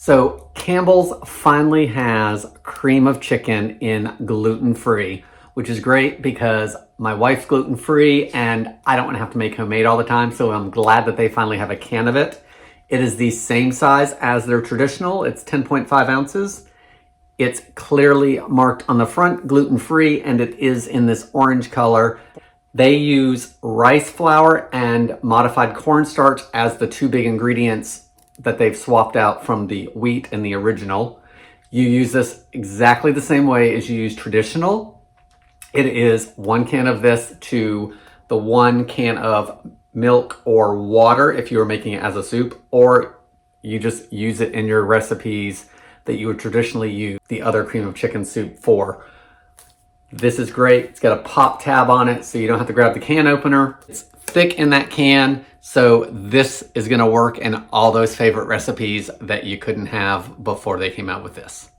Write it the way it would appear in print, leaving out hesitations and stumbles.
So Campbell's finally has cream of chicken in gluten-free, which is great because my wife's gluten-free and I don't want to have to make homemade all the time. So I'm glad that they finally have a can of it. It is the same size as their traditional. It's 10.5 ounces. It's clearly marked on the front, gluten-free, and it is in this orange color. They use rice flour and modified cornstarch as the two big ingredients that they've swapped out from the wheat in the original. You use this exactly the same way as you use traditional. It is 1 can of this to the 1 can of milk or water if you were making it as a soup, or you just use it in your recipes that you would traditionally use the other cream of chicken soup for. This is great. It's got a pop tab on it so you don't have to grab the can opener. It's thick in that can, so this is gonna work in all those favorite recipes that you couldn't have before they came out with this.